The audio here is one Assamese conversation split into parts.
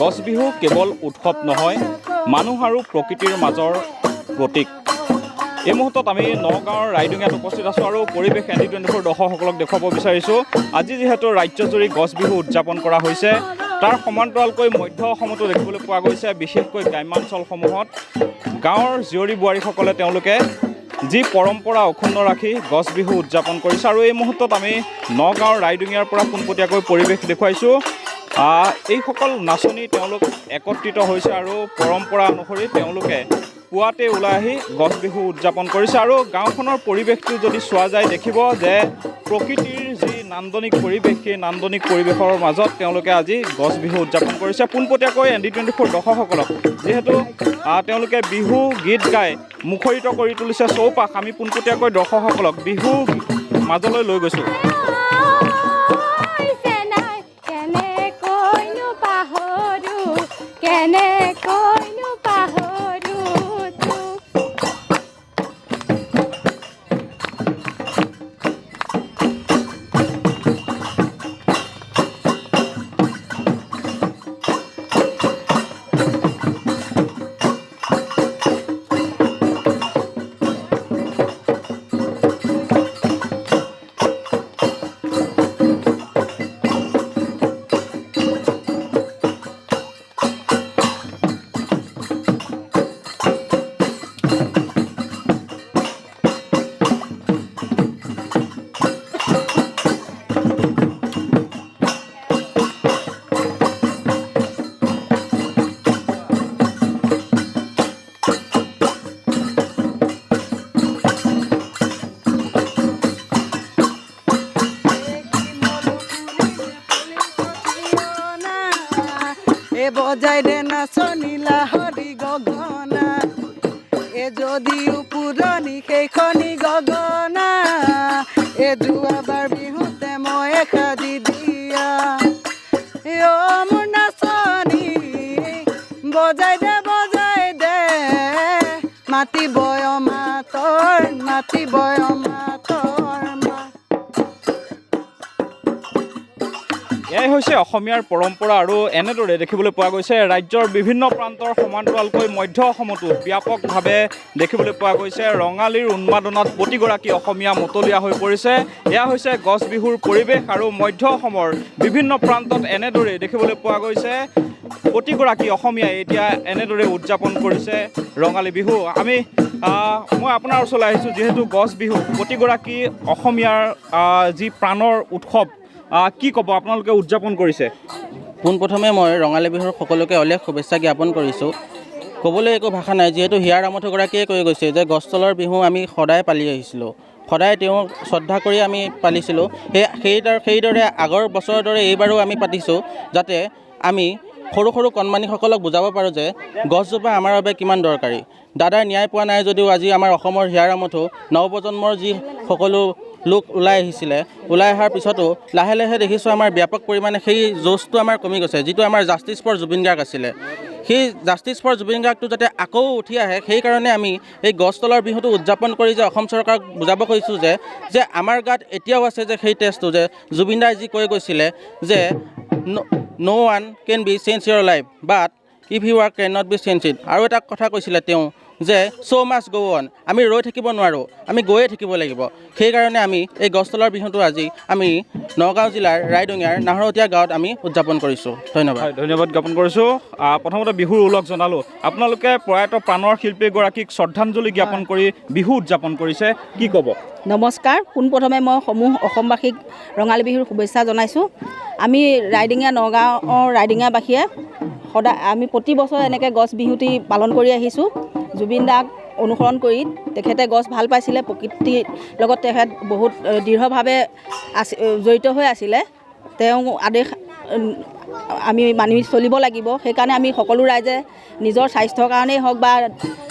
গছ বিহু কেৱল উৎসৱ নহয়, মানুহ আৰু প্ৰকৃতিৰ মাজৰ প্ৰতীক। এই মুহূৰ্তত আমি নগাঁৱৰ ৰাইডিঙিয়াত উপস্থিত আছোঁ আৰু পৰিৱেশ ND24 দৰ্শকসকলক দেখুৱাব বিচাৰিছোঁ। আজি যিহেতু ৰাজ্যজুৰি গছ বিহু উদযাপন কৰা হৈছে, তাৰ সমান্তৰালকৈ মধ্য অসমতো দেখিবলৈ পোৱা গৈছে। বিশেষকৈ গ্ৰাম্যাঞ্চলসমূহত গাঁৱৰ জীয়ৰী বোৱাৰীসকলে তেওঁলোকে যি পৰম্পৰা অক্ষুণ্ণ ৰাখি গছ বিহু উদযাপন কৰিছে। আৰু এই মুহূৰ্তত আমি নগাঁৱৰ ৰাইডিঙিয়াৰ পৰা পোনপটীয়াকৈ পৰিৱেশ দেখুৱাইছোঁ। এইসকল নাচনি তেওঁলোক একত্ৰিত হৈছে আৰু পৰম্পৰা অনুসৰি তেওঁলোকে পুৱাতে ওলাই আহি গছ বিহু উদযাপন কৰিছে। আৰু গাঁওখনৰ পৰিৱেশটো যদি চোৱা যায়, দেখিব যে প্ৰকৃতিৰ যি নান্দনিক পৰিৱেশ, সেই নান্দনিক পৰিৱেশৰ মাজত তেওঁলোকে আজি গছ বিহু উদযাপন কৰিছে। পোনপটীয়াকৈ ND24 দৰ্শকসকলক যিহেতু তেওঁলোকে বিহু গীত গাই মুখৰিত কৰি তুলিছে চৌপাশ, আমি পোনপটীয়াকৈ দৰ্শকসকলক বিহু মাজলৈ লৈ গৈছোঁ। বজাই দে নাচনীলা হৰি গগনা, এ যদিও পুৰণি সেইখনি গগনা, এ যোৱাবাৰ বিহুতে মই সাজি দিয়া। মোৰ নাচনী বজাই দে মাতি বয় মাতৰ এয়াই হৈছে অসমীয়াৰ পৰম্পৰা। আৰু এনেদৰে দেখিবলৈ পোৱা গৈছে ৰাজ্যৰ বিভিন্ন প্ৰান্তৰ সমান্তৰালকৈ মধ্য অসমতো ব্যাপকভাৱে দেখিবলৈ পোৱা গৈছে। ৰঙালীৰ উন্মাদনাত প্ৰতিগৰাকী অসমীয়া মতলীয়া হৈ পৰিছে। এয়া হৈছে গছ বিহুৰ পৰিৱেশ। আৰু মধ্য অসমৰ বিভিন্ন প্ৰান্তত এনেদৰে দেখিবলৈ পোৱা গৈছে প্ৰতিগৰাকী অসমীয়াই এতিয়া এনেদৰে উদযাপন কৰিছে ৰঙালী বিহু। মই আপোনাৰ ওচৰলৈ আহিছোঁ, যিহেতু গছ বিহু প্ৰতিগৰাকী অসমীয়াৰ যি প্ৰাণৰ উৎসৱ, কি ক'ব আপোনালোকে উদযাপন কৰিছে? পোনপ্ৰথমে মই ৰঙালী বিহুৰ সকলোকে অলেখ শুভেচ্ছা জ্ঞাপন কৰিছোঁ। ক'বলৈ একো ভাষা নাই, যিহেতু হিয়াৰ আমঠুগৰাকীয়ে কৈ গৈছে যে গছ তলৰ বিহু আমি সদায় পালি আহিছিলোঁ, সদায় তেওঁক শ্ৰদ্ধা কৰি আমি পালিছিলোঁ। সেইদৰে আগৰ বছৰৰ দৰে এইবাৰো আমি পাতিছোঁ, যাতে আমি সৰু সৰু কণমানিসকলক বুজাব পাৰোঁ যে গছজোপা আমাৰ বাবে কিমান দৰকাৰী। দাদাই ন্যায় পোৱা নাই যদিও আজি আমাৰ অসমৰ হিয়াৰ আমঠু নৱপ্ৰজন্মৰ যি সকলো লোক ওলাই আহিছিলে, ওলাই অহাৰ পিছতো লাহে লাহে দেখিছোঁ আমাৰ ব্যাপক পৰিমাণে সেই যৌজটো আমাৰ কমি গৈছে। যিটো আমাৰ জাষ্টিছ ফৰ জুবিন গাৰ্গ আছিলে, সেই জাষ্টিছ ফৰ জুবিন গাৰ্গটো যাতে আকৌ উঠি আহে, সেইকাৰণে আমি এই গছ তলৰ বিহুটো উদযাপন কৰি যে অসম চৰকাৰক বুজাব খুজিছোঁ যে আমাৰ গাত এতিয়াও আছে যে সেই টেষ্টটো, যে জুবিন দাই যি কৈ গৈছিলে যে no one can be change your life but if you are cannot be changed। আৰু এটা কথা কৈছিলে তেওঁ যে so much go on, আমি ৰৈ থাকিব নোৱাৰোঁ, আমি গৈয়ে থাকিব লাগিব। সেইকাৰণে আমি এই গছ তলৰ বিহুটো আজি আমি নগাঁও জিলাৰ ৰাইডিঙিয়াৰ নাহৰতীয়া গাঁৱত আমি উদযাপন কৰিছোঁ। ধন্যবাদ জ্ঞাপন কৰিছোঁ। প্ৰথমতে বিহুৰ ওলগ জনালোঁ, আপোনালোকে প্ৰয়াত প্ৰাণৰ শিল্পীগৰাকীক শ্ৰদ্ধাঞ্জলি জ্ঞাপন কৰি বিহু উদযাপন কৰিছে, কি ক'ব? নমস্কাৰ। পোনপ্ৰথমে মই সমূহ অসমবাসীক ৰঙালী বিহুৰ শুভেচ্ছা জনাইছোঁ। আমি ৰাইডিঙিয়া নগাঁৱৰ ৰাইডিঙিয়াবাসীয়ে সদায় আমি প্ৰতি বছৰে এনেকৈ গছ বিহুটি পালন কৰি আহিছোঁ। জুবিন দাক অনুসৰণ কৰি তেখেতে গছ ভাল পাইছিলে, প্ৰকৃতিৰ লগত তেখেত বহুত দৃঢ়ভাৱে জড়িত হৈ আছিলে। তেওঁ আদেশ আমি মানি চলিব লাগিব। সেইকাৰণে আমি সকলো ৰাইজে নিজৰ স্বাস্থ্যৰ কাৰণেই হওক বা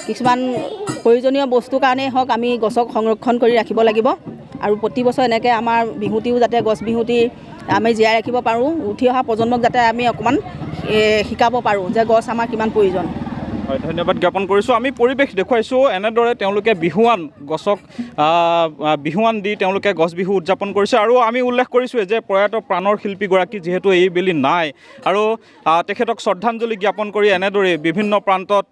কিছুমান প্ৰয়োজনীয় বস্তুৰ কাৰণেই হওক আমি গছক সংৰক্ষণ কৰি ৰাখিব লাগিব। আৰু প্ৰতি বছৰ এনেকৈ আমাৰ বিহুটিও যাতে গছ বিহুটি আমি জীয়াই ৰাখিব পাৰোঁ, উঠি অহা প্ৰজন্মক যাতে আমি অকণমান শিকাব পাৰোঁ যে গছ আমাৰ কিমান প্ৰয়োজন। হয় ধন্যবাদ জ্ঞাপন কৰিছোঁ আমি পৰিৱেশ দেখুৱাইছোঁ এনেদৰে তেওঁলোকে বিহুৱান গছক বিহুৱান দি তেওঁলোকে গছ বিহু উদযাপন কৰিছে আৰু আমি উল্লেখ কৰিছোঁ যে প্ৰয়াত প্ৰাণৰ শিল্পীগৰাকী যিহেতু এইবেলি নাই আৰু তেখেতক শ্ৰদ্ধাঞ্জলি জ্ঞাপন কৰি এনেদৰে বিভিন্ন প্ৰান্তত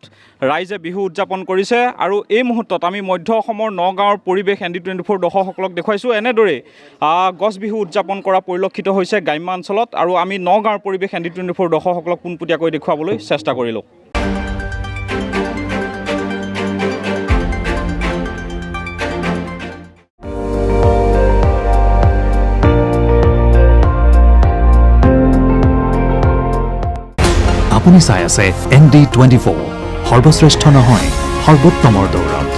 ৰাইজে বিহু উদযাপন কৰিছে আৰু এই মুহূৰ্তত আমি মধ্য অসমৰ নগাঁৱৰ পৰিৱেশ ND24 দৰ্শকসকলক দেখুৱাইছোঁ এনেদৰে গছ বিহু উদযাপন কৰা পৰিলক্ষিত হৈছে গ্ৰাম্যাঞ্চলত আৰু আমি নগাঁৱৰ পৰিৱেশ ND24 দৰ্শকসকলক পোনপটীয়াকৈ দেখুৱাবলৈ চেষ্টা কৰিলোঁ আপুনি চাই আছে ND24 সৰ্বশ্ৰেষ্ঠ নহয় সৰ্বোত্তমৰ দৌৰত